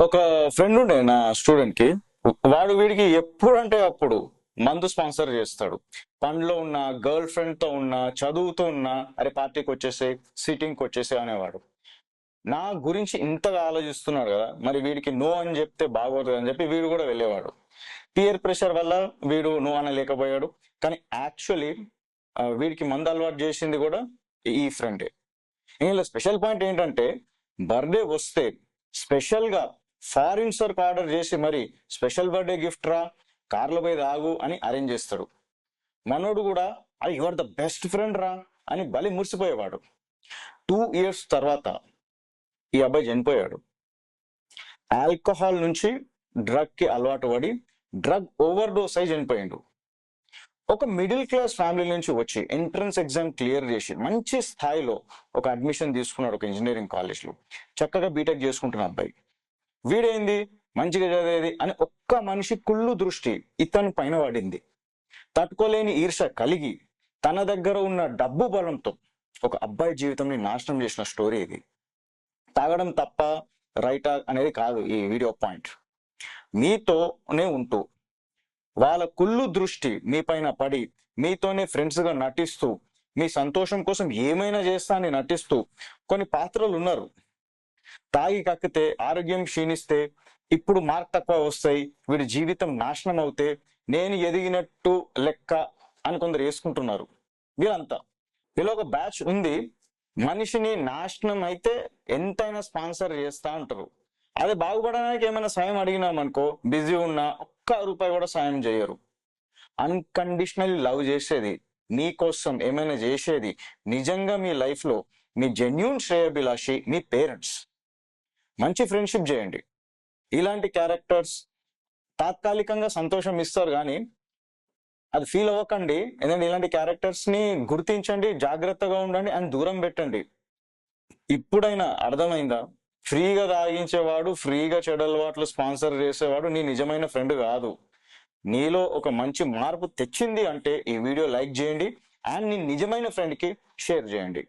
ఒక ఫ్రెండ్ ఉండే నా స్టూడెంట్ కి. వాడు వీడికి ఎప్పుడంటే అప్పుడు మందు స్పాన్సర్ చేస్తాడు. పనిలో ఉన్న, గర్ల్ ఫ్రెండ్ తో ఉన్న, చదువుతూ ఉన్నా, అరే పార్టీకి వచ్చేసే, సిట్టింగ్ కి వచ్చేసే అనేవాడు. నా గురించి ఇంతగా ఆలోచిస్తున్నాడు కదా, మరి వీడికి నో అని చెప్తే బాగోదు అని చెప్పి వీడు కూడా వెళ్ళేవాడు. పియర్ ప్రెషర్ వల్ల వీడు నో అనలేకపోయాడు. కానీ యాక్చువల్లీ వీడికి మందు అలవాటు చేసింది కూడా ఈ ఫ్రెండే. ఇందులో స్పెషల్ పాయింట్ ఏంటంటే, బర్త్డే వస్తే స్పెషల్ గా ఫారిన్ సర్క్ ఆర్డర్ చేసి మరి స్పెషల్ బర్త్డే గిఫ్ట్ రా, కార్లో పోయి రాగు అని అరేంజ్ చేస్తాడు. మనోడు కూడా అది యువర్ ద బెస్ట్ ఫ్రెండ్ రా అని బలి మురిసిపోయేవాడు. 2 years తర్వాత ఈ అబ్బాయి చనిపోయాడు. ఆల్కహాల్ నుంచి డ్రగ్ కి అలవాటు పడి డ్రగ్ ఓవర్ డోస్ అయి చనిపోయాడు. ఒక మిడిల్ క్లాస్ ఫ్యామిలీ నుంచి వచ్చి ఎంట్రన్స్ ఎగ్జామ్ క్లియర్ చేసి మంచి స్థాయిలో ఒక అడ్మిషన్ తీసుకున్నాడు ఒక ఇంజనీరింగ్ కాలేజ్ లో. చక్కగా బీటెక్ చేసుకుంటున్న అబ్బాయి. వీడైంది మంచిగా చదివేది అని ఒక్క మనిషి కుళ్ళు దృష్టి ఇతని పైన పడింది. తట్టుకోలేని ఈర్ష్య కలిగి తన దగ్గర ఉన్న డబ్బు బలంతో ఒక అబ్బాయి జీవితంని నాశనం చేసిన స్టోరీ ఇది. తాగడం తప్ప రైటా అనేది కాదు ఈ వీడియో పాయింట్. మీతోనే ఉంటూ వాళ్ళ కుళ్ళు దృష్టి మీ పైన పడి మీతోనే ఫ్రెండ్స్ గా నటిస్తూ మీ సంతోషం కోసం ఏమైనా చేస్తా అని నటిస్తూ కొన్ని పాత్రలు ఉన్నారు. తాగి కక్కితే, ఆరోగ్యం క్షీణిస్తే, ఇప్పుడు మార్క్ తక్కువ వస్తాయి, వీడి జీవితం నాశనం అవుతే నేను ఎదిగినట్టు లెక్క అని కొందరు వేసుకుంటున్నారు. వీళ్ళంతా వీళ్ళ ఒక బ్యాచ్ ఉంది. మనిషిని నాశనం అయితే ఎంతైనా స్పాన్సర్ చేస్తా అంటారు. అదే బాగుపడడానికి ఏమైనా సాయం అడిగినామనుకో, బిజీ ఉన్నా ఒక్క రూపాయి కూడా సాయం చేయరు. అన్కండిషనల్లీ లవ్ చేసేది, మీకోసం ఏమైనా చేసేది, నిజంగా మీ లైఫ్ లో మీ జెన్యూన్ శ్రేయభిలాషి మీ పేరెంట్స్. మంచి ఫ్రెండ్షిప్ చేయండి. ఇలాంటి క్యారెక్టర్స్ తాత్కాలికంగా సంతోషం ఇస్తారు కానీ అది ఫీల్ అవ్వకండి. ఎందుకంటే ఇలాంటి క్యారెక్టర్స్ ని గుర్తించండి, జాగ్రత్తగా ఉండండి అండ్ దూరం పెట్టండి. ఇప్పుడైనా అర్థమైందా? ఫ్రీగా తాగించేవాడు, ఫ్రీగా చెడు అలవాట్లు స్పాన్సర్ చేసేవాడు నీ నిజమైన ఫ్రెండ్ కాదు. నీలో ఒక మంచి మార్పు తెచ్చింది అంటే ఈ వీడియో లైక్ చేయండి అండ్ నీ నిజమైన ఫ్రెండ్ కి షేర్ చేయండి.